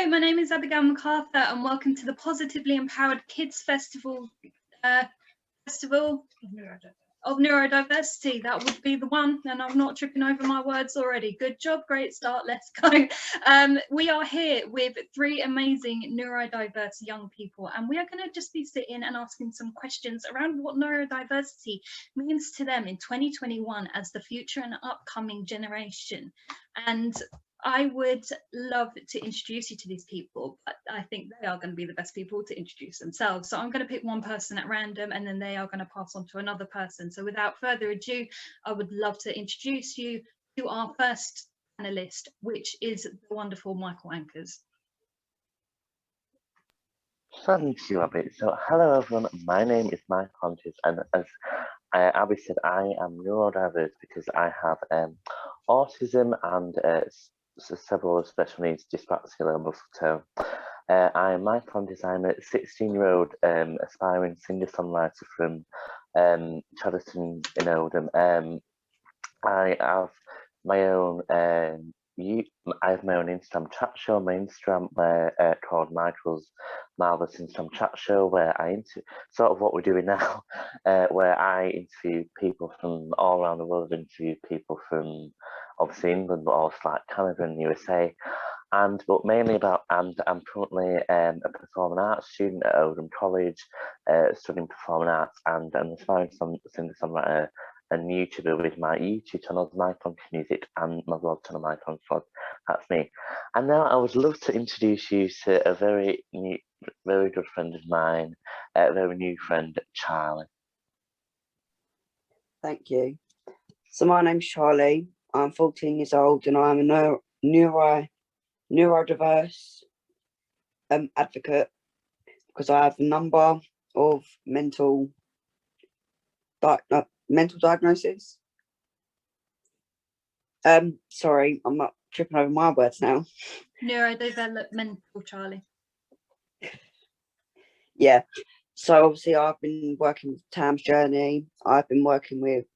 Hello, my name is Abigail MacArthur and welcome to the Positively Empowered Kids Festival of Neurodiversity. That would be the one, and I'm not tripping over my words already. Good job, great start, let's go. We are here with three amazing neurodiverse young people, and we are going to just be sitting and asking some questions around what neurodiversity means to them in 2021 as the future and upcoming generation. And I would love to introduce you to these people, but I think they are going to be the best people to introduce themselves. So I'm going to pick one person at random and then they are going to pass on to another person. So without further ado, I would love to introduce you to our first panelist, which is the wonderful Michael Ankers. Thank you, Abby. So, hello everyone, my name is Mike Ankers, and as Abby said, I am neurodiverse because I have autism and several special needs, dyspraxia, and muscle tone. I am Mike Ankers. I'm a 16-year-old aspiring singer-songwriter from Chadderton in Oldham. I have my own Instagram chat show, my Instagram called Michael's Marvelous Instagram Chat Show, where I sort of what we're doing now, where I interview people from all around the world. I've interviewed people from obviously England, but also like Canada and USA, but mainly I'm currently a performing arts student at Oldham College, studying performing arts, and an aspiring singer-songwriter and YouTuber with my YouTube channel, Mike Ankers Music, and my blog channel, Mike Ankers Vlog. That's me. And now I would love to introduce you to a very good friend of mine, a very new friend, Charlie. Thank you. So my name's Charlie. I'm 14 years old and I'm a neurodiverse advocate because I have a number of mental diagnoses. Sorry, I'm not tripping over my words now. Neurodevelopmental, Charlie. Yeah. So obviously I've been working with Tam's journey. I've been working with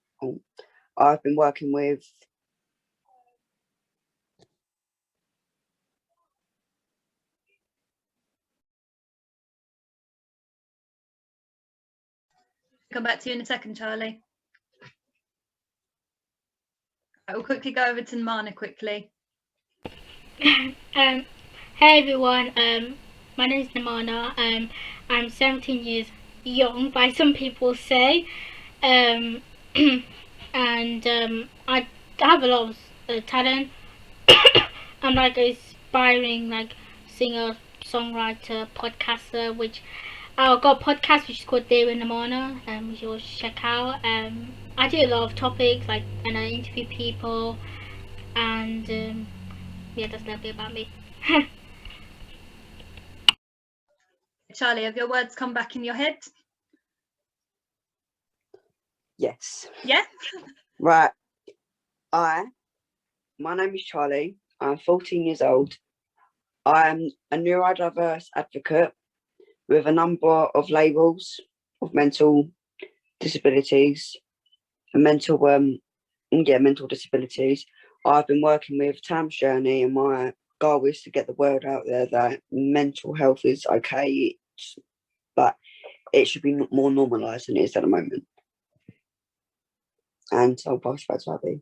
Come back to you in a second, Charlie. I will quickly go over to Mana quickly. Hey everyone, my name is Namana. I'm 17 years young, by some people say, and I have a lot of talent. I'm like an aspiring singer, songwriter, podcaster, which I've got a podcast which is called There in Namana, which you should check out. I do a lot of topics and I interview people, and yeah, that's a little bit about me. Charlie, have your words come back in your head? Yes. Yeah? Right. My name is Charlie. I'm 14 years old. I'm a neurodiverse advocate with a number of labels of mental disabilities and mental disabilities. I've been working with Tam's journey, and my goal is to get the word out there that mental health is okay, but it should be more normalised than it is at the moment. And I'll pass back to Abby.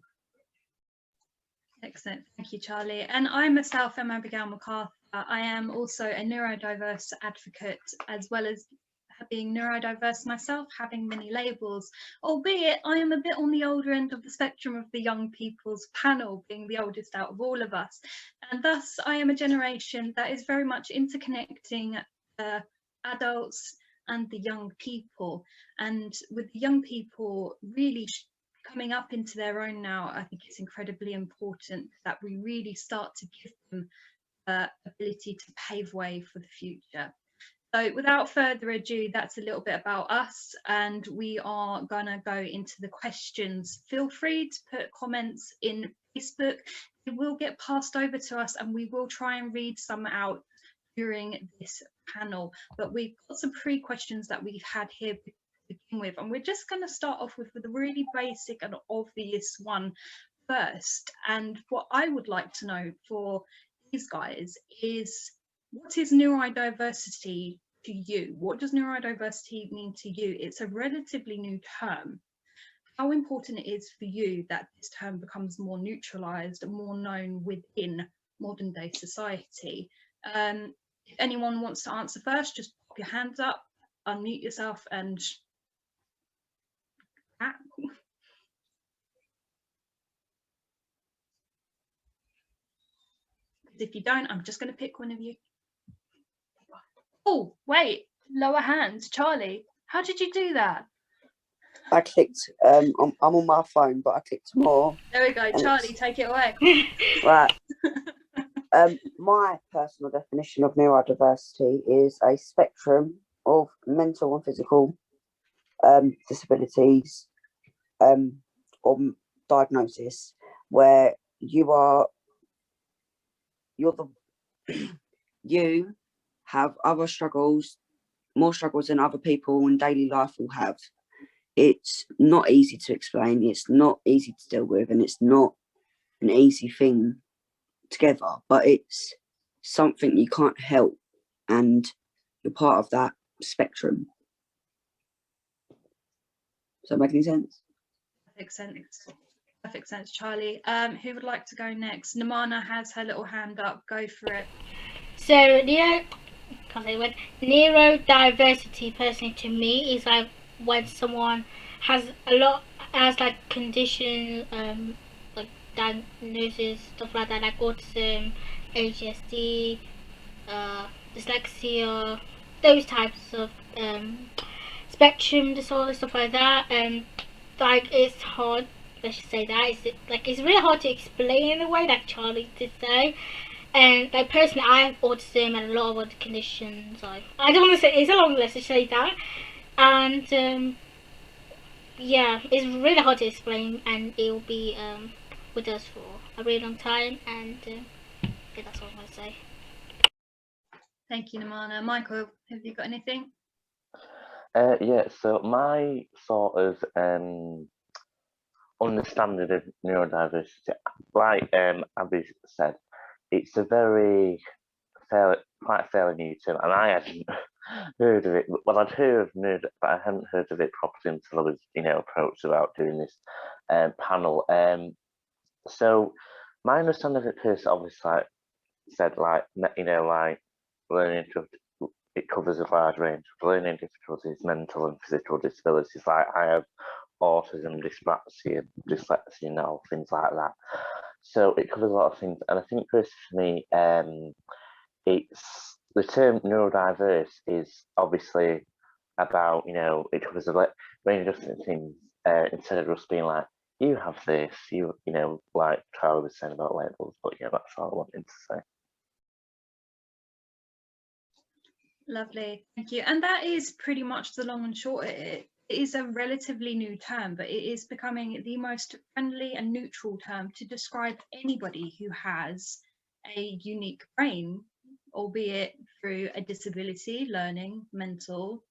Excellent, thank you, Charlie. And I myself am Abigail MacArthur. I am also a neurodiverse advocate, as well as being neurodiverse myself, having many labels, albeit I am a bit on the older end of the spectrum of the young people's panel, being the oldest out of all of us. And thus I am a generation that is very much interconnecting adults and the young people. And with the young people really coming up into their own now, I think it's incredibly important that we really start to give them the ability to pave way for the future. So without further ado, that's a little bit about us, and we are gonna go into the questions. Feel free to put comments in Facebook. It will get passed over to us and we will try and read some out during this panel, but we've got some pre-questions that we've had here to begin with, and we're just going to start off with a really basic and obvious one first. And what I would like to know for these guys is, what is neurodiversity to you? What does neurodiversity mean to you? It's a relatively new term. How important it is for you that this term becomes more neutralized and more known within modern day society? If anyone wants to answer first, just pop your hands up, unmute yourself, and if you don't, I'm just going to pick one of you. Oh, wait, lower hand, Charlie. How did you do that? I clicked, I'm on my phone, but I clicked more. There we go, Charlie, take it away. Right. My personal definition of neurodiversity is a spectrum of mental and physical disabilities or diagnosis where you have other struggles, more struggles than other people in daily life will have. It's not easy to explain, it's not easy to deal with, and it's not an easy thing together, but it's something you can't help, and you're part of that spectrum. Does that make any sense? Perfect sense, Charlie. Who would like to go next? Namana has her little hand up. Go for it. So neurodiversity, personally, to me, is like when someone has like condition, like diagnosis, stuff like that, like autism, ADHD, dyslexia, those types of spectrum disorder, stuff like that. And like it's hard, let's just say that it's really hard to explain in a way, like Charlie did say. And like personally, I have autism and a lot of other conditions. Like I don't want to say it's a long list to say that, and yeah, it's really hard to explain, and it will be with us for a really long time. And yeah, that's all I'm gonna say. Thank you, Namana. Michael, have you got anything? Yeah, so my sort of understanding of neurodiversity, like Abby said, it's a quite a fairly new term, and I hadn't heard of it. Well, I'd heard of it, but I hadn't heard of it properly until I was, approached about doing this panel. So my understanding of it first, obviously, like said, like learning it covers a wide range of learning difficulties, mental and physical disabilities. Like I have autism, dyslexia, and all things like that. So it covers a lot of things, and I think for me, it's the term neurodiverse is obviously about it covers a range of different things instead of just being like you have this, like Charlie was saying about labels. But yeah, that's all I wanted to say. Lovely, thank you. And that is pretty much the long and short of it. It is a relatively new term, but it is becoming the most friendly and neutral term to describe anybody who has a unique brain, albeit through a disability, learning, mental,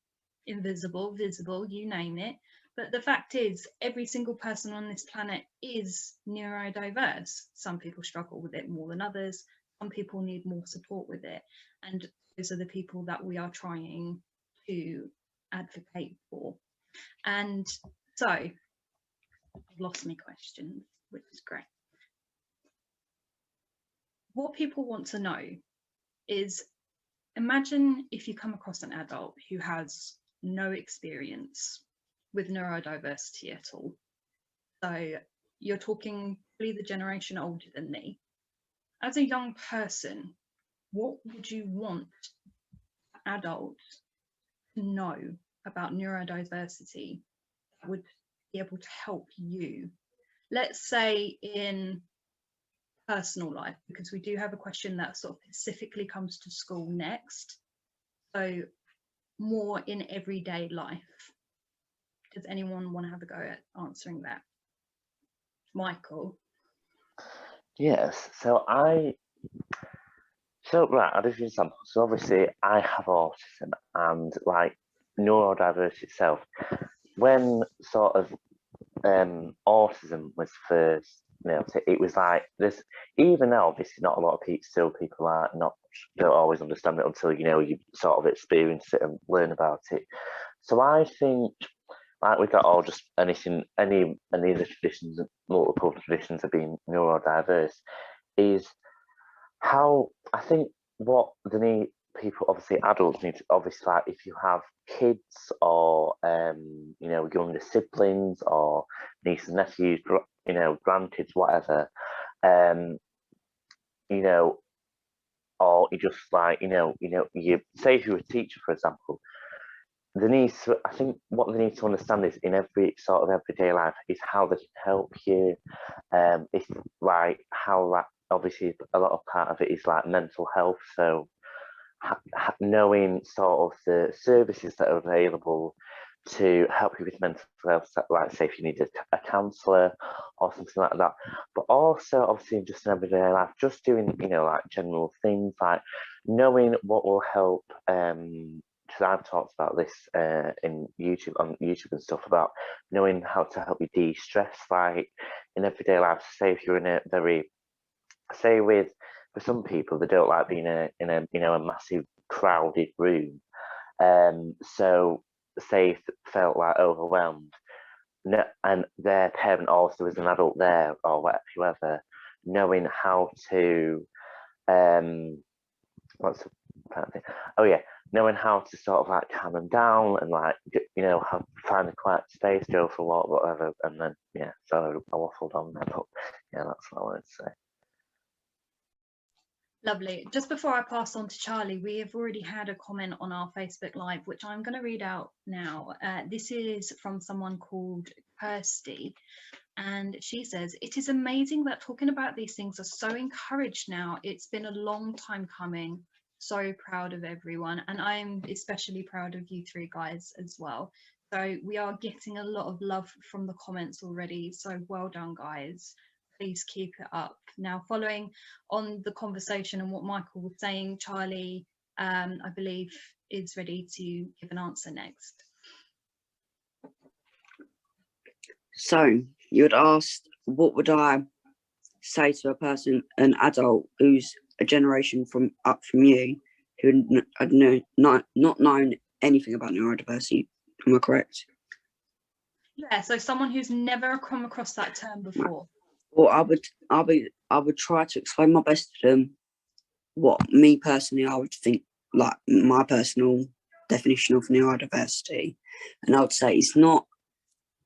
invisible, visible, you name it. But the fact is, every single person on this planet is neurodiverse. Some people struggle with it more than others. Some people need more support with it. And those are the people that we are trying to advocate for. And so I've lost my questions, which is great. What people want to know is, imagine if you come across an adult who has no experience with neurodiversity at all. So you're talking probably the generation older than me. As a young person, what would you want adults to know about neurodiversity that would be able to help you? Let's say in personal life, because we do have a question that sort of specifically comes to school next. So more in everyday life. Does anyone want to have a go at answering that? Michael? Yes, right, I'll give you an example. So obviously I have autism, and like neurodiverse itself, when sort of autism was first know, it was like this. Even though obviously not a lot of people are not don't always understand it until you sort of experience it and learn about it. So I think, like we got all just any of the traditions, multiple traditions of being neurodiverse, is how I think what the need people, obviously adults need to, obviously, like if you have kids or younger siblings or nieces and nephews, grandkids, whatever, or you just like you say if you're a teacher, for example, I think what they need to understand is in every sort of everyday life is how they can help you. It's like how that obviously a lot of part of it is like mental health. So knowing sort of the services that are available to help you with mental health, like say if you need a counsellor or something like that, but also obviously just in everyday life, just doing like general things like knowing what will help. Because I've talked about this on YouTube and stuff, about knowing how to help you de-stress, like in everyday life. Say if you're in a for some people they don't like being in a massive crowded room. So say if they felt like overwhelmed, and their parent also is an adult there or whoever, knowing how to what's the thing? Oh yeah, knowing how to sort of like calm them down and like how find a quiet space, go for a walk, whatever, and then so I waffled on there, but that's what I wanted to say. Lovely. Just before I pass on to Charlie, we have already had a comment on our Facebook Live, which I'm going to read out now. This is from someone called Kirsty, and she says, "It is amazing that talking about these things are so encouraged now. It's been a long time coming. So proud of everyone, and I'm especially proud of you three guys as well." So we are getting a lot of love from the comments already, so well done, guys. Please keep it up. Now, following on the conversation and what Michael was saying, Charlie, I believe, is ready to give an answer next. So you had asked, what would I say to a person, an adult who's a generation up from you, who had not known anything about neurodiversity? Am I correct? Yeah, so someone who's never come across that term before. Well, I would try to explain my best to them what me personally I would think, like my personal definition of neurodiversity, and I would say it's not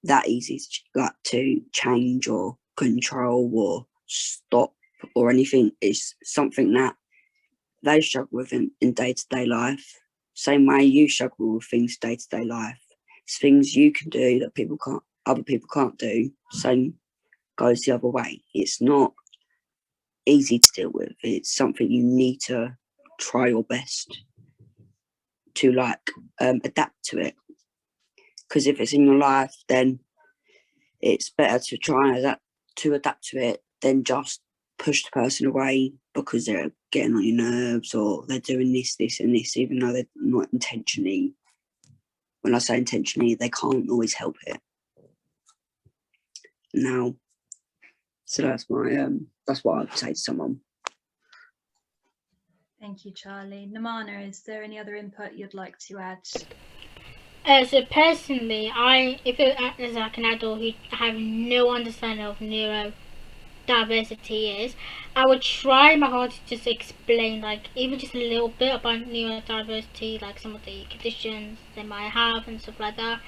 that easy to change or control or stop or anything. It's something that they struggle with in day-to-day life, same way you struggle with things day-to-day life. It's things you can do that other people can't do. Same goes the other way. It's not easy to deal with. It's something you need to try your best to adapt to it, because if it's in your life, then it's better to try and adapt to it than just push the person away because they're getting on your nerves or they're doing this and this, even though they're not intentionally. When I say intentionally, they can't always help it. Now, so that's what I would say to someone. Thank you, Charlie. Namana, is there any other input you'd like to add? So personally, as like an adult who have no understanding of neurodiversity is, I would try my hardest to just explain, like even just a little bit about neurodiversity, like some of the conditions they might have and stuff like that,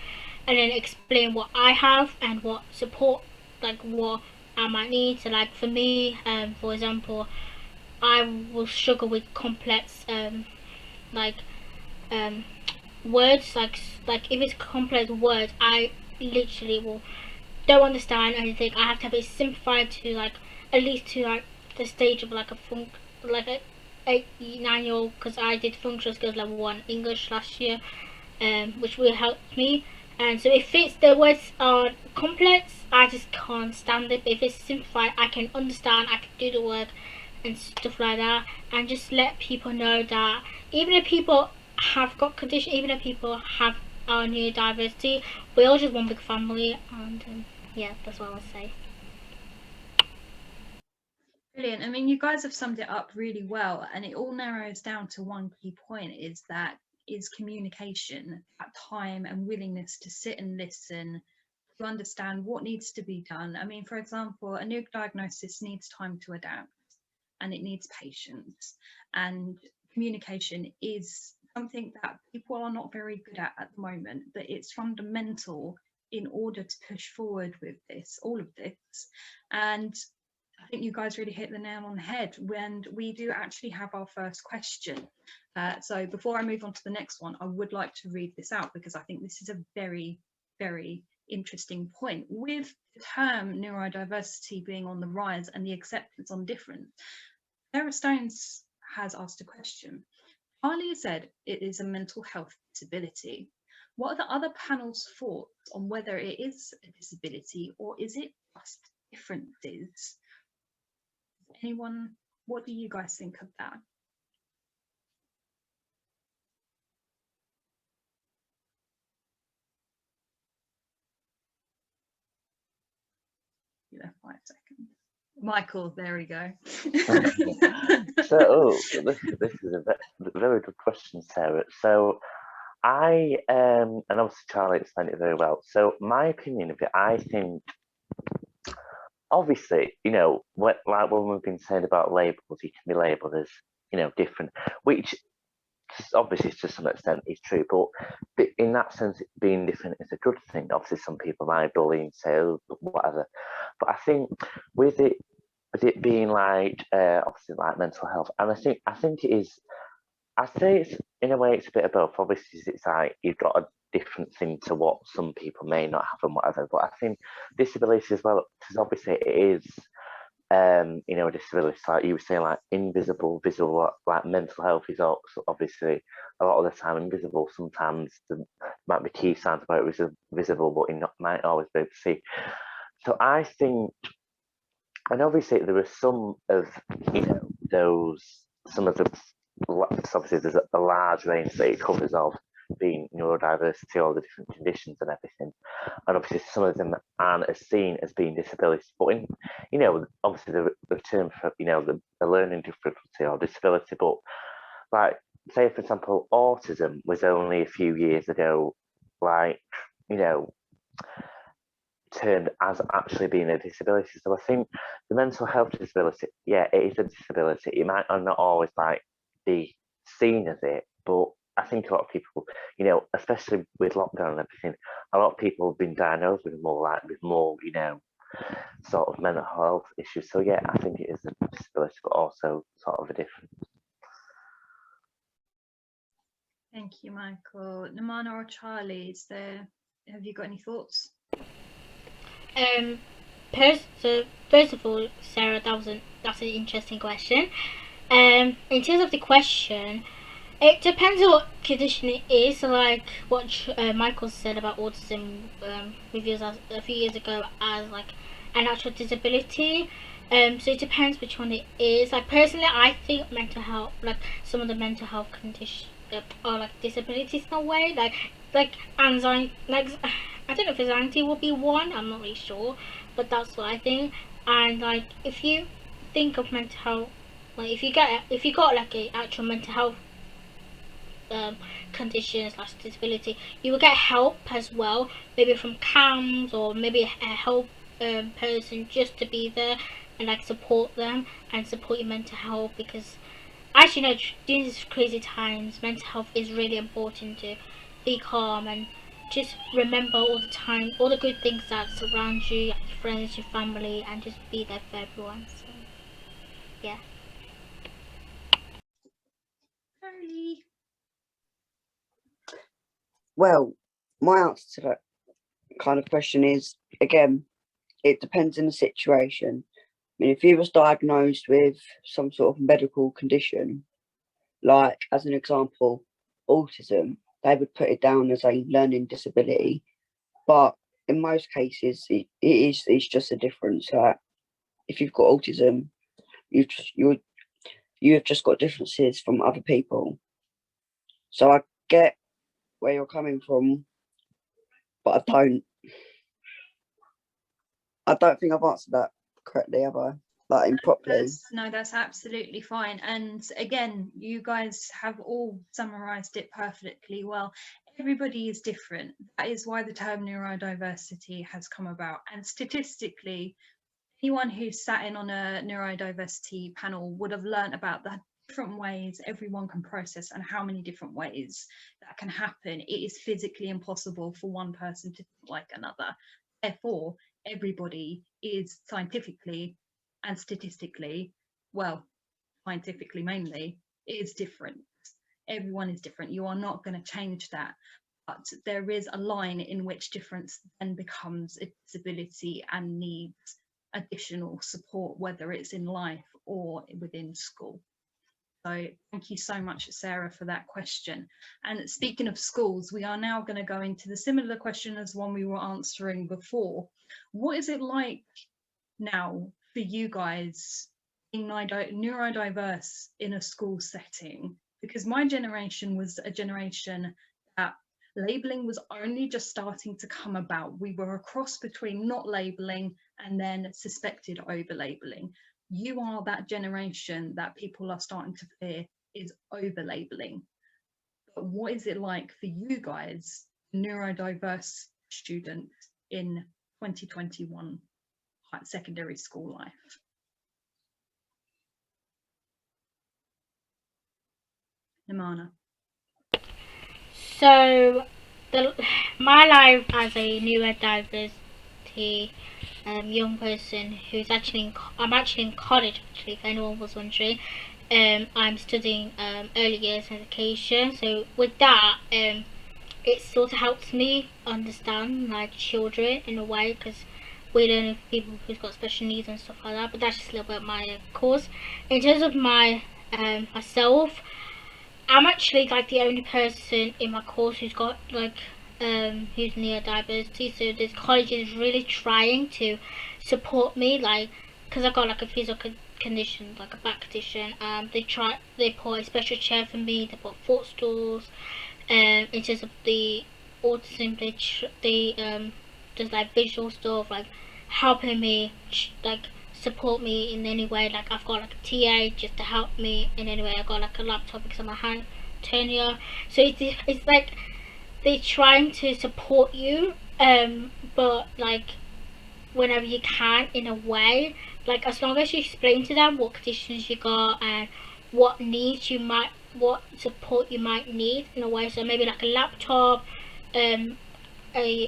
and then explain what I have and what support, like what I might need. So like for me, for example, I will struggle with complex words, like if it's complex words, I literally don't understand anything. I have to have it simplified to like at least to like the stage of like a 8-9-year-old, because I did functional skills level 1 English last year, which will help me. And so if the words are complex, I just can't stand it. But if it's simplified, I can understand, I can do the work and stuff like that, and just let people know that even if people have got condition, even if people have our neurodiversity, we're all just one big family. And yeah, that's what I would say. Brilliant. I mean, you guys have summed it up really well, and it all narrows down to one key point, is communication, that time and willingness to sit and listen, to understand what needs to be done. I mean, for example, a new diagnosis needs time to adapt, and it needs patience, and communication is something that people are not very good at the moment, but it's fundamental in order to push forward with all of this. And I think you guys really hit the nail on the head when we do actually have our first question. So before I move on to the next one, I would like to read this out because I think this is a very, very interesting point. With the term neurodiversity being on the rise and the acceptance on difference, Sarah Stones has asked a question. Charlie said it is a mental health disability. What are the other panel's thoughts on whether it is a disability or is it just differences? Anyone, what do you guys think of that? Yeah, 5 seconds. Michael, there we go. So this is a very good question, Sarah. So I and obviously Charlie explained it very well. So my opinion of it, I think, obviously, you know, like when we've been saying about labels, you can be labelled as, you know, different, which obviously to some extent is true, but in that sense, being different is a good thing. Obviously, some people might bully and say, oh, whatever. But I think with it being like obviously like mental health, and I think it is. I'd say it's in a way it's a bit of both. Obviously, it's like you've got a different thing to what some people may not have and whatever. But I think disability as well, because obviously it is, you know, a disability. Like you were saying, like invisible, visible. Like mental health is also obviously a lot of the time invisible. Sometimes there might be key signs about it was visible, but you might always be able to see. So I think, and obviously there are some of, you know, some of the, obviously there's a large range that it covers of being neurodiversity, all the different conditions and everything, and obviously some of them aren't as seen as being disabilities, but in, you know, obviously the term for, you know, the learning difficulty or disability, but like say for example autism was only a few years ago, like, you know, termed as actually being a disability. So I think the mental health disability, yeah, it is a disability. It might not always like be seen as it, but I think a lot of people, you know, especially with lockdown and everything, a lot of people have been diagnosed with more, you know, sort of mental health issues. So yeah, I think it is a disability, but also sort of a difference. Thank you, Michael. Namana or Charlie, have you got any thoughts? So first of all, Sarah, that's an interesting question. In terms of the question, it depends on what condition it is. So like what Michael said about autism, reviews a few years ago as like an actual disability. So it depends which one it is. Like personally, I think mental health, like some of the mental health conditions are like disabilities in a way, like anxiety, like I don't know if anxiety will be one. I'm not really sure, but that's what I think. And like if you think of mental health, like if you got like a actual mental health conditions like disability, you will get help as well, maybe from CAMS or maybe a help person just to be there and like support them and support your mental health, because as you know, during these crazy times, mental health is really important to be calm and just remember all the time all the good things that surround you, like your friends, your family, and just be there for everyone. So yeah. Charlie. Well, my answer to that kind of question is, again, it depends on the situation. I mean, if you was diagnosed with some sort of medical condition, like as an example, autism, they would put it down as a learning disability. But in most cases, it's just a difference. If you've got autism, you have just got differences from other people. So I get where you're coming from, but I don't think I've answered that correctly, have I? like improperly. That's absolutely fine. And again, you guys have all summarized it perfectly well. Everybody is different. That is why the term neurodiversity has come about. And statistically, anyone who sat in on a neurodiversity panel would have learned about the different ways everyone can process and how many different ways that can happen. It is physically impossible for one person to think like another. Therefore, everybody is scientifically and statistically, well, scientifically mainly, is different. Everyone is different. You are not going to change that. But there is a line in which difference then becomes a disability and needs additional support, whether it's in life or within school. So thank you so much, Sarah, for that question. And speaking of schools, we are now going to go into the similar question as one we were answering before. What is it like now for you guys being neurodiverse in a school setting? Because my generation was a generation that labeling was only just starting to come about. We were a cross between not labeling and then suspected over labeling. You are that generation that people are starting to fear is over labeling. But what is it like for you guys, neurodiverse students in 2021 secondary school life? Nimana. So, my life as a neurodiversity young person who's actually I'm actually in college, actually, if anyone was wondering. I'm studying early years education, so with that it sort of helps me understand like children in a way, because we're learning for people who've got special needs and stuff like that. But that's just a little bit of my course. In terms of my myself, I'm actually like the only person in my course who's got like who's neurodiversity. So this college is really trying to support me, like, because I've got like a physical condition, like a back condition. They put a special chair for me. They put footstools. In terms of the autism, they just like visual stuff, like helping me, like support me in any way. Like I've got like a TA just to help me in any way. I've got like a laptop because I'm a hand turner. So it's like they're trying to support you, but like whenever you can, in a way, like as long as you explain to them what conditions you got and what needs you might, what support you might need in a way. So maybe like a laptop, a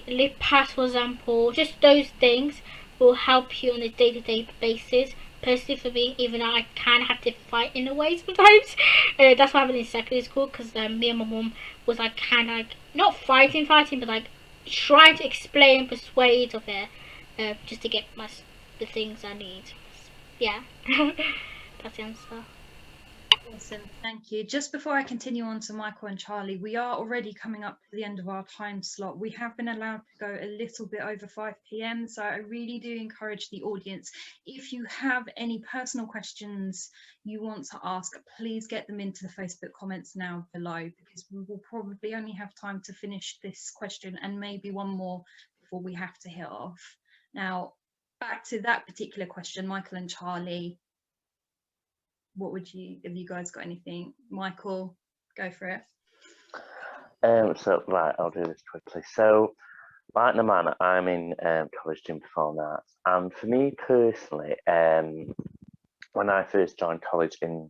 lift pass, for example. Just those things will help you on a day-to-day basis. Personally, for me, even though I can have to fight in a way sometimes, that's why I've been in secondary school, because me and my mum was like kind of like not fighting, but like trying to explain, persuade of it, just to get the things I need. Yeah, that's the answer. Awesome, thank you. Just before I continue on to Michael and Charlie, we are already coming up to the end of our time slot. We have been allowed to go a little bit over 5 p.m, so I really do encourage the audience, if you have any personal questions you want to ask, please get them into the Facebook comments now below, because we will probably only have time to finish this question and maybe one more before we have to hit off. Now, back to that particular question, Michael and Charlie, what would you, have you guys got anything? Michael, go for it. So right, I'll do this quickly. So like Nimana, I'm in college doing performing arts, and for me personally, when I first joined college in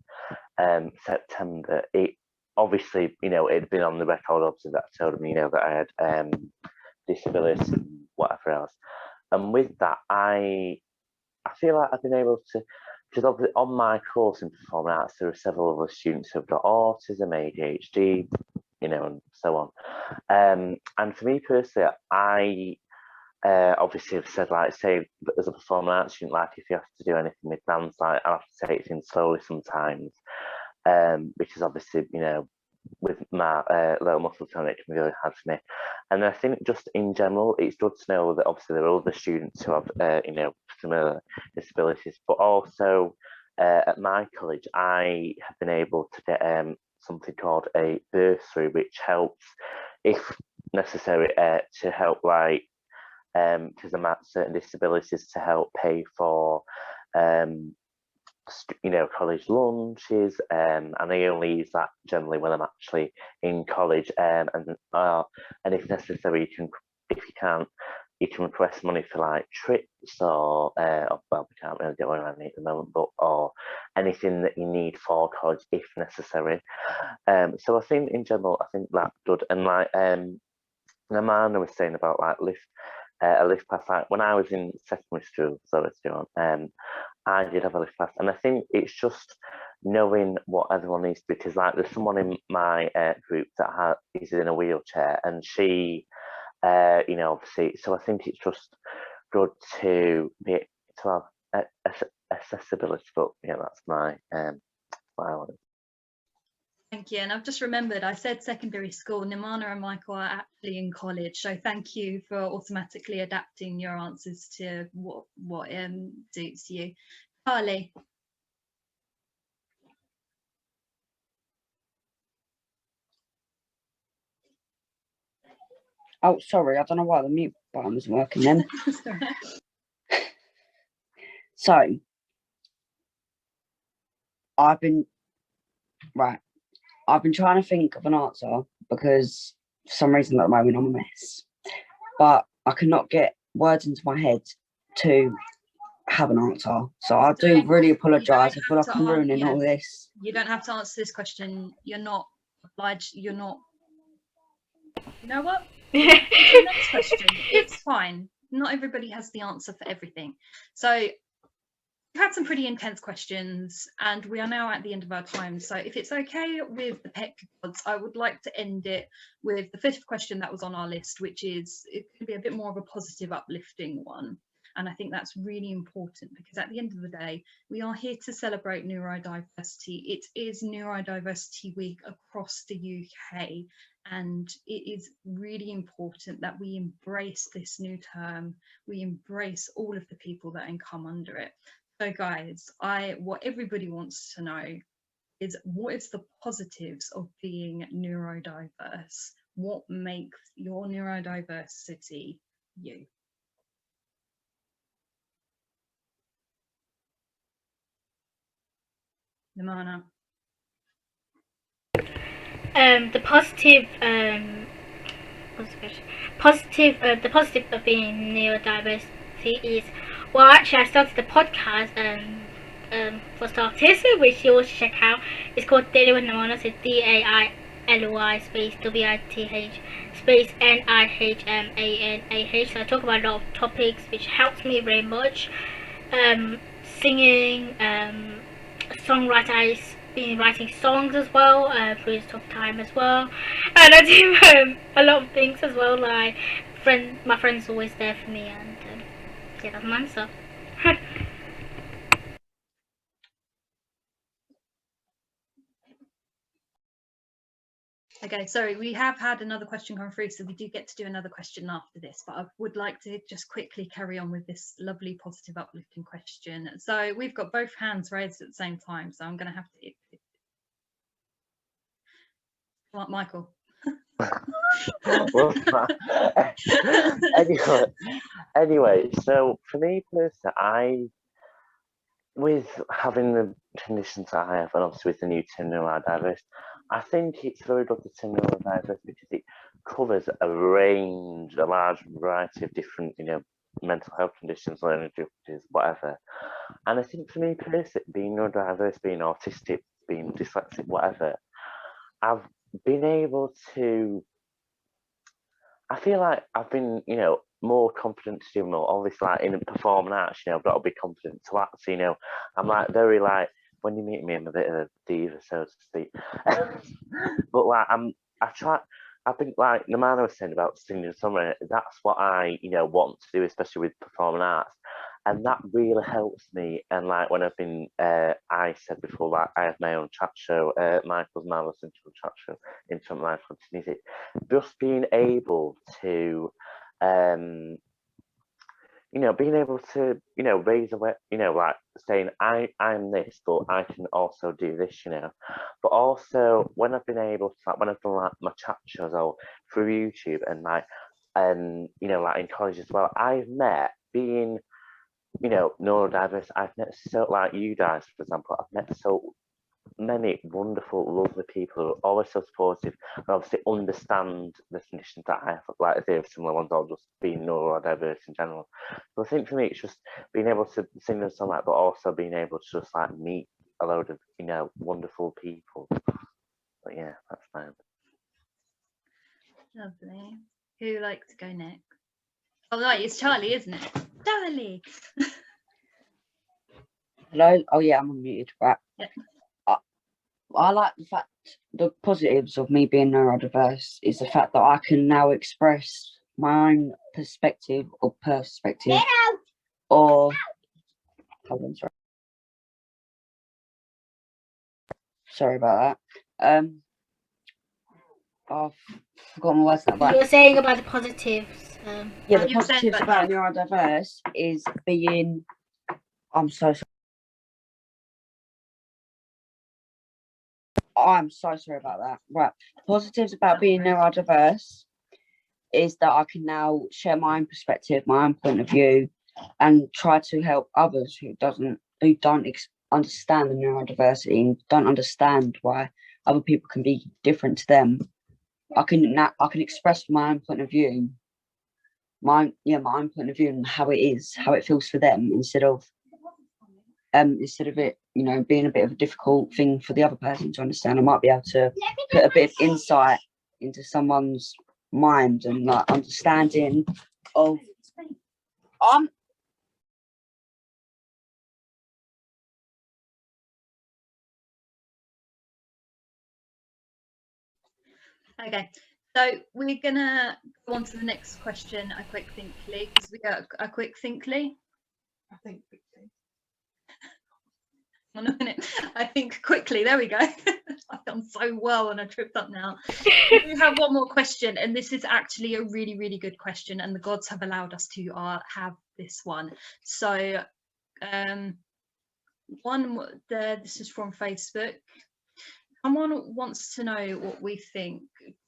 September, it obviously, you know, it'd been on the record obviously that I told them, you know, that I had disability and whatever else, and with that I feel like I've been able to, because on my course in performing arts, there are several other students who've got autism, ADHD, you know, and so on. And for me personally, I obviously have said, like, say, as a performing arts student, like, if you have to do anything with dance, like, I have to take things slowly sometimes, because obviously, you know, with my low muscle tone, it can be really hard for me. And I think just in general, it's good to know that obviously there are other students who have, you know, similar disabilities, but also at my college, I have been able to get something called a bursary, which helps, if necessary, to help, like, because I'm at certain disabilities, to help pay for college lunches, and I only use that generally when I'm actually in college, and if necessary, if you can't, you can request money for like trips or well, we can't really do anything at the moment, but or anything that you need for college if necessary. So I think in general, I think that's good. And like Amanda was saying about like a lift pass. Like when I was in secondary school, I did have a lift pass, and I think it's just knowing what everyone needs, because like there's someone in my group that is in a wheelchair, and she, obviously, so I think it's just good to have accessibility. But yeah, that's my what I wanted. Thank you. And I've just remembered, I said secondary school. Nimana and Michael are actually in college. So thank you for automatically adapting your answers to what suits you. Carly. Oh, sorry, I don't know why the mute button wasn't working then. So, I've been trying to think of an answer, because for some reason at the moment I'm a mess. But I cannot get words into my head to have an answer. So I do really apologise. I feel like I'm ruining all this. You don't have to answer this question. You're not obliged. You're not. You know what? The next question. It's fine. Not everybody has the answer for everything. So we've had some pretty intense questions, and we are now at the end of our time. So if it's okay with the pet gods, I would like to end it with the fifth question that was on our list, which is, it could be a bit more of a positive, uplifting one. And I think that's really important, because at the end of the day, we are here to celebrate neurodiversity. It is Neurodiversity Week across the UK, and it is really important that we embrace this new term. We embrace all of the people that come under it. So guys, what everybody wants to know is, what is the positives of being neurodiverse? What makes your neurodiversity you? Nimana. The positive, what's the question? The positive of being neurodiversity is, well, actually, I started the podcast for starters, which you all should check out. It's called Daily with Nimana. So DAILY space WITH space NIHMANAH. So I talk about a lot of topics, which helps me very much. Singing, songwriter. I've been writing songs as well through this tough time as well, and I do a lot of things as well. Like my friend's always there for me, and yeah, that's my answer. Okay, sorry, we have had another question come through, so we do get to do another question after this, but I would like to just quickly carry on with this lovely, positive, uplifting question. So we've got both hands raised at the same time, so I'm going to have to... Michael. Anyway, so for me personally, with having the conditions that I have, and obviously with the new term neurodiverse, I think it's very good, the term neurodiverse, because it covers a large variety of different, mental health conditions, learning difficulties, whatever. And I think for me personally, being neurodiverse, being autistic, being dyslexic, whatever, I've been able to, I feel like I've been, more confident to do more. Obviously, like in performing arts, I've got to be confident to act. So, I'm like very like, when you meet me, I'm a bit of a diva, so to speak. But like, I've been like Nimana was saying about singing somewhere. That's what I, want to do, especially with performing arts, and that really helps me. And like when I've been, I said before, like I have my own chat show, Michael's Marvelous Intro Chat Show, Interim Life Continuity. Just being able to, being able to, raise away, like saying I'm this, but I can also do this, But also when I've been able to, like when I've done like my chat shows or through YouTube and like, like in college as well, I've met being you know, neurodiverse, I've met so, like you guys, for example, I've met so many wonderful, lovely people who are always so supportive and obviously understand the conditions that I have, like if they have similar ones or just being neurodiverse in general. So I think for me, it's just being able to sing a song like, but also being able to just like meet a load of, you know, wonderful people. But yeah, that's fine. Lovely. Who would like to go next? Oh, right, it's Charlie, isn't it? Charlie. Hello. Oh yeah, I'm unmuted. Right. Yeah. I like the positives of me being neurodiverse is the fact that I can now express my own perspective or or hold on, sorry about that. I've forgotten my words now. You were saying about the positives. Yeah, the you said positives that, about neurodiverse is being. I'm so sorry. I'm so sorry about that. Right. The positives about being neurodiverse is that I can now share my own perspective, my own point of view, and try to help others who don't understand the neurodiversity and don't understand why other people can be different to them. I can express my own point of view, my own point of view and how it is, how it feels for them, instead of it, you know, being a bit of a difficult thing for the other person to understand. I might be able to put a bit of insight into someone's mind and like understanding of Okay, so we're gonna go on to the next question a quick thinkly, because we got a quick thinkly. I think quickly. On a minute. I think quickly. There we go. I've done so well and I tripped up now. We have one more question, and this is actually a really, really good question, and the gods have allowed us to have this one. So, this is from Facebook. Someone wants to know what we think.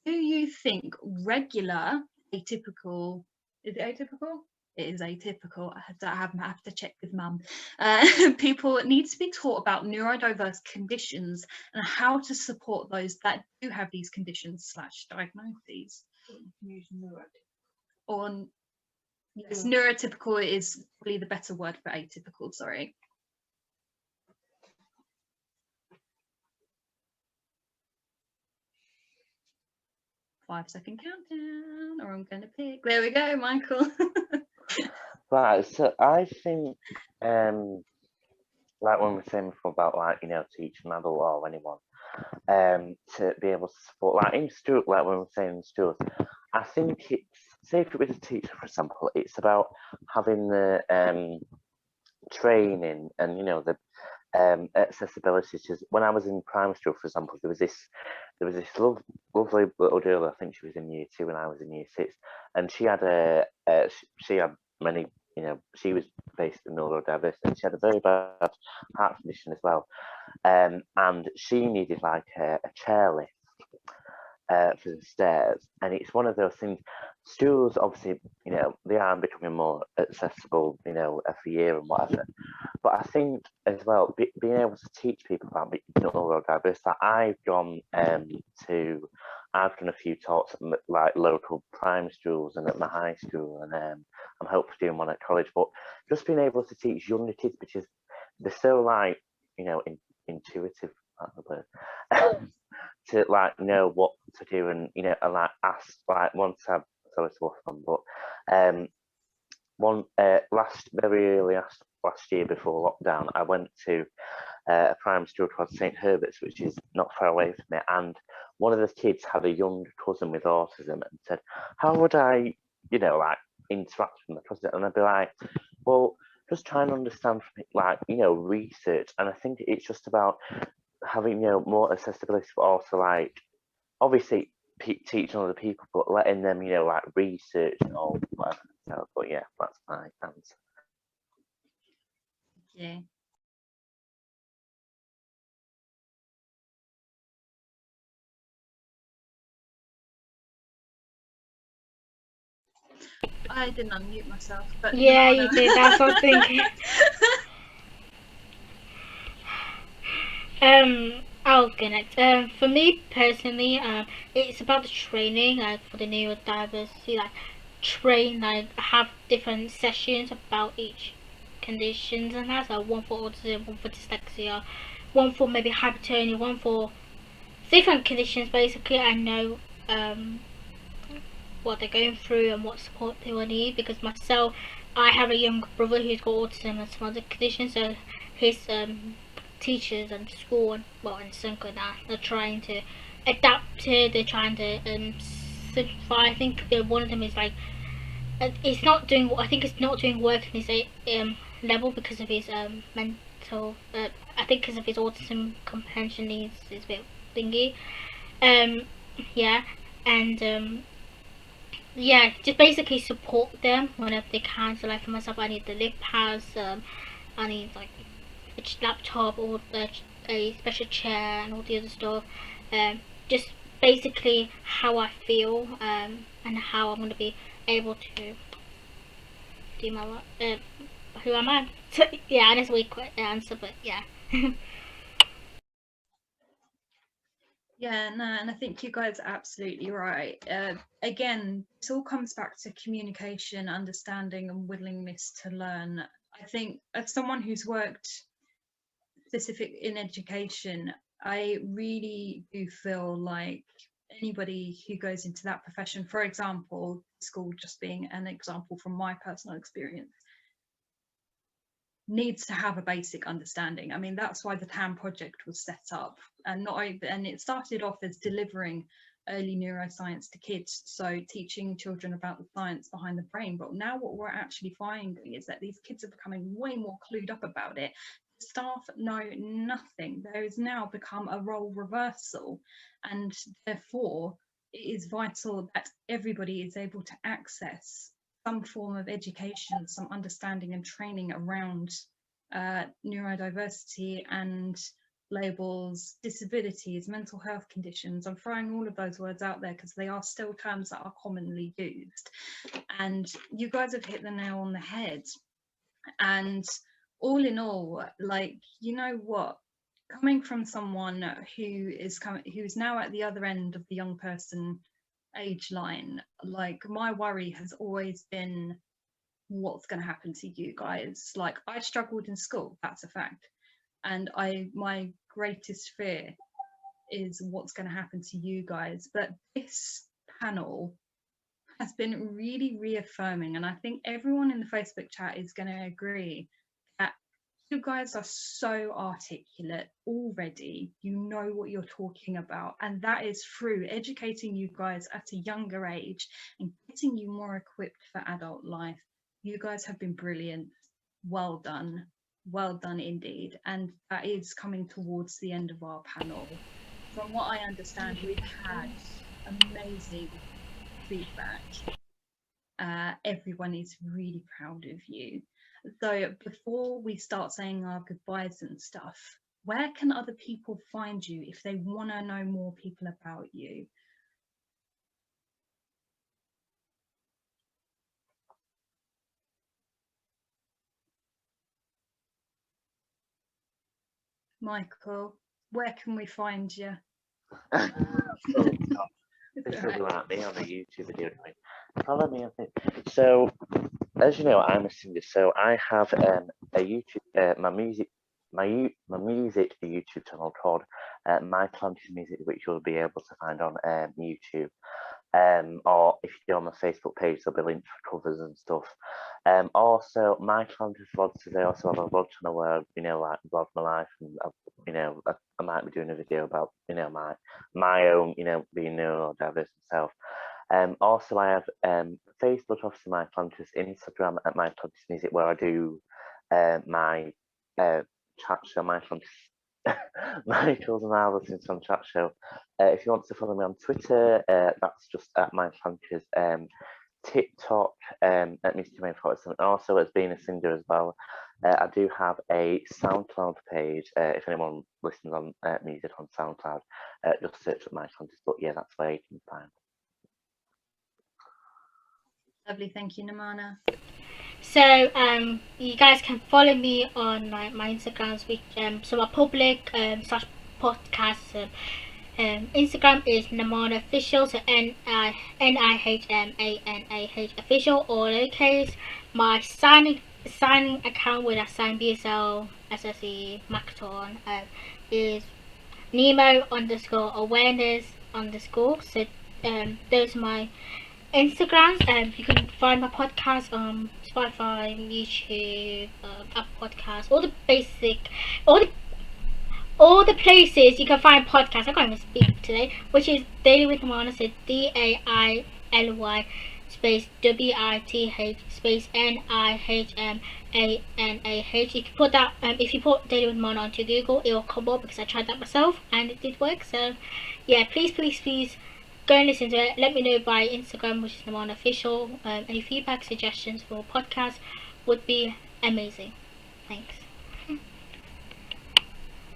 Do you think regular atypical? Is it atypical? It is atypical. I have to check with mum. People need to be taught about neurodiverse conditions and how to support those that do have these conditions / diagnoses. Or yes, neurotypical is probably the better word for atypical. Sorry. 5-second countdown, or I'm going to pick. There we go, Michael. Right, so I think, like when we were saying before about like, you know, teaching an adult or anyone, to be able to support, like in Stuart, like when we were saying in Stuart, I think it's, say if it was a teacher, for example, it's about having the training and, you know, the accessibility. Because when I was in primary school, for example, there was this lovely little girl. I think she was in year 2 and I was in year 6, and she had she had many, you know, she was based in neurodiverse, and she had a very bad heart condition as well, and she needed like a chairlift for the stairs. And it's one of those things, schools obviously, you know, they are becoming more accessible, you know, every year and whatever, but I think as well being able to teach people about neurodiverse, that I've done a few talks at like local primary schools and at my high school, and I'm hopefully doing one at college, but just being able to teach younger kids, because they're so like, you know, intuitive, to like know what to do, and you know, and like ask, like once I'm sorry to waffle on, but very early last year before lockdown, I went to a primary school called St Herbert's, which is not far away from me, and one of the kids had a young cousin with autism and said, how would I, you know, like interact with my cousin? And I'd be like, well, just try and understand from it, like, you know, research. And I think it's just about having, you know, more accessibility, but also like obviously teaching other people, but letting them, you know, like research and all whatever. So, but yeah, that's my answer. Yeah. I didn't unmute myself, but Yeah, no. you did. That's what I'm thinking. I'll go next. For me personally, it's about the training, like for the neurodiversity, like train, like have different sessions about each conditions and that. So one for autism, one for dyslexia, one for maybe hypertonia, one for different conditions. Basically, I know what they're going through and what support they will need. Because myself, I have a younger brother who's got autism and some other conditions, so his teachers and school and Sunko now they're trying to adapt it. They're trying to simplify. I think one of them is like it's not doing. I think it's not doing work in his level because of his mental. I think because of his autism comprehension needs is a bit thingy. Yeah, and yeah, just basically support them whenever they can. So like for myself, I need the lift pass. I need like a laptop or a special chair and all the other stuff. Just basically how I feel and how I'm going to be able to do my work. Who am I? So, yeah, and it's a weak answer, but yeah. Yeah, no, and I think you guys are absolutely right. Again, it all comes back to communication, understanding, and willingness to learn. I think as someone who's worked specific in education, I really do feel like anybody who goes into that profession, for example, school just being an example from my personal experience, needs to have a basic understanding. I mean, that's why the TAM project was set up, and it started off as delivering early neuroscience to kids, so teaching children about the science behind the brain. But now what we're actually finding is that these kids are becoming way more clued up about it. Staff know nothing. There has now become a role reversal, and therefore it is vital that everybody is able to access some form of education, some understanding and training around neurodiversity and labels, disabilities, mental health conditions. I'm throwing all of those words out there because they are still terms that are commonly used. And you guys have hit the nail on the head. And all in all, like, you know what? Coming from someone who's now at the other end of the young person age line, like my worry has always been what's going to happen to you guys. Like, I struggled in school, that's a fact, and my greatest fear is what's going to happen to you guys. But this panel has been really reaffirming, and I think everyone in the Facebook chat is going to agree that you guys are so articulate already. You know what you're talking about, and that is through educating you guys at a younger age and getting you more equipped for adult life. You guys have been brilliant. Well done indeed. And that is coming towards the end of our panel. From what I understand, we've had amazing feedback. Everyone is really proud of you. So before we start saying our goodbyes and stuff, where can other people find you if they want to know more people about you? Michael, where can we find you? This will be like me on a YouTube video. Follow me on it. So, as you know, I'm a singer. So I have a YouTube, my music YouTube channel called My Planted Music, which you'll be able to find on YouTube. Or if you go on my Facebook page, there'll be links for covers and stuff. Also, my Planted vlogs, they also have a vlog channel where like vlog my life, and I might be doing a video about my own being neurodiverse myself. Also, I have Facebook, obviously my Planted, Instagram at My Planted Music, where I do my chat show, my Planted. Michael's and I listen to some chat show. If you want to follow me on Twitter, that's just at my Planted. TikTok at Mr. Main Forest, and also as being a singer as well. I do have a SoundCloud page. If anyone listens on music on SoundCloud, just search for my Planted. But yeah, that's where you can find. Lovely, thank you, Namana. So you guys can follow me on my Instagrams, which so my public slash podcast Instagram is Namana Official, so NIHMANAH Official, all lowercase. My signing account with a sign BSL SSE Macathon is Nemo_awareness_. So those are my Instagrams. You can find my podcast on Spotify, YouTube, Apple Podcasts, all the places you can find podcasts. I can't even speak today, which is Daily with Namana, so DAILY space WITH space NIHMANAH. You can put that if you put Daily with Namana onto Google, it will come up because I tried that myself and it did work. So yeah, please go and listen to it. Let me know by Instagram, which is Namana Official. Any feedback, suggestions for podcasts would be amazing. Thanks.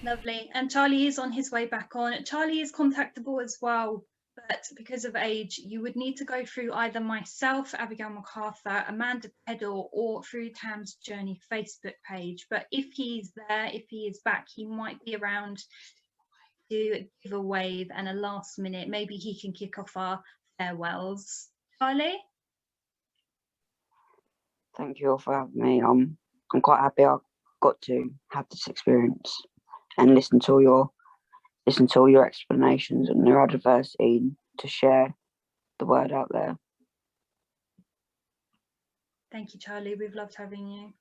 Lovely. And Charlie is on his way back on. Charlie is contactable as well, but because of age, you would need to go through either myself, Abigail MacArthur, Amanda Peddle, or through Tam's Journey Facebook page. But if he's there, if he is back, he might be around to give a wave and a last minute. Maybe he can kick off our farewells. Charlie? Thank you all for having me. I'm quite happy I got to have this experience and listen to all your explanations on neurodiversity, to share the word out there. Thank you, Charlie. We've loved having you.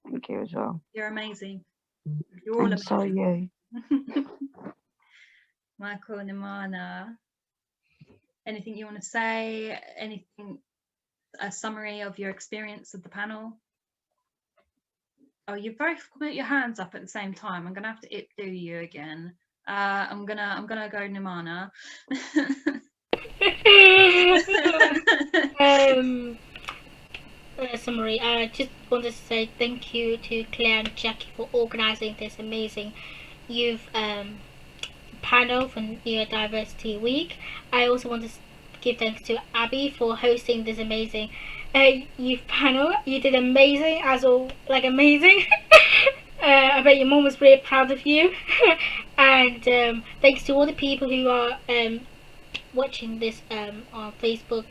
Thank you as well. You're amazing. You're all And so are amazing. you. Michael, Namana, anything you want to say? Anything, a summary of your experience of the panel? Oh, you both put your hands up at the same time. I'm gonna have to do you again. I'm gonna go Namana. Summary. I just wanted to say thank you to Claire and Jackie for organising this amazing youth panel for Neurodiversity Week. I also want to give thanks to Abby for hosting this amazing youth panel. You did amazing, amazing. I bet your mum was really proud of you. And thanks to all the people who are watching this on Facebook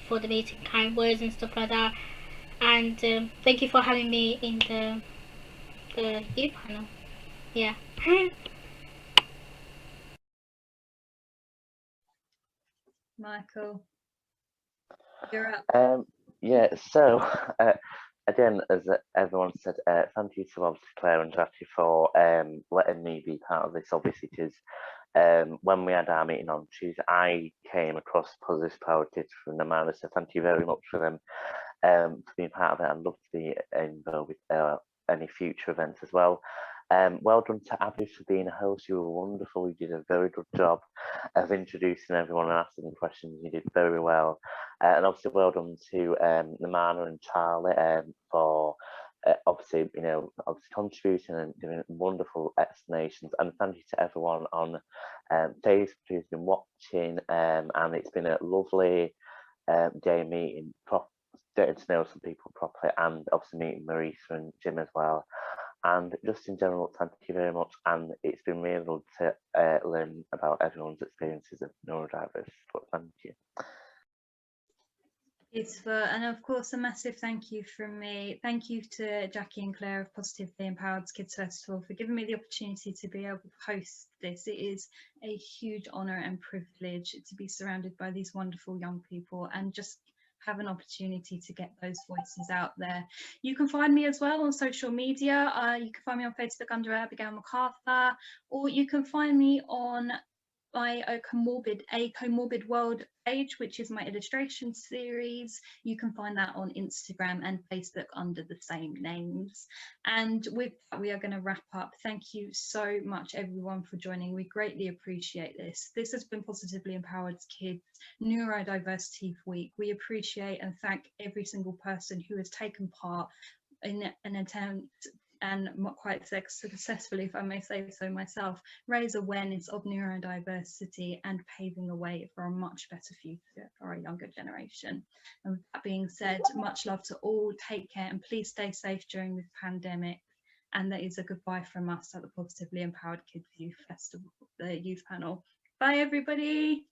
for the amazing kind words and stuff like that. And thank you for having me in the youth panel. Yeah. Michael, you're up. Yeah, so again, as everyone said, thank you to obviously Claire and Jackie for letting me be part of this, obviously, because when we had our meeting on Tuesday, I came across Positive Power Kids from Namana, so thank you very much for them for being part of it. I'd love to be involved with any future events as well. Well done to Abby for being a host. You were wonderful. You did a very good job of introducing everyone and asking questions. You did very well. And obviously well done to Namana and Charlie for obviously contributing and doing wonderful explanations. And thank you to everyone on Facebook who's been watching. And it's been a lovely day meeting, getting to know some people properly, and obviously meeting Marisa and Jim as well. And just in general, thank you very much. And it's been really good to learn about everyone's experiences of neurodiverse. But thank you. Beautiful. And of course, a massive thank you from me. Thank you to Jackie and Claire of Positively Empowered Kids Festival for giving me the opportunity to be able to host this. It is a huge honour and privilege to be surrounded by these wonderful young people and just have an opportunity to get those voices out there. You can find me as well on social media. You can find me on Facebook under Abigail MacArthur, or you can find me on my A Comorbid World page, which is my illustration series. You can find that on Instagram and Facebook under the same names. And with that, we are going to wrap up. Thank you so much, everyone, for joining. We greatly appreciate this. This has been Positively Empowered Kids Neurodiversity Week. We appreciate and thank every single person who has taken part in an attempt and quite successfully, if I may say so myself, raise awareness of neurodiversity and paving the way for a much better future for our younger generation. And with that being said, much love to all, take care, and please stay safe during this pandemic. And that is a goodbye from us at the Positively Empowered Kids Youth Festival, the youth panel. Bye everybody.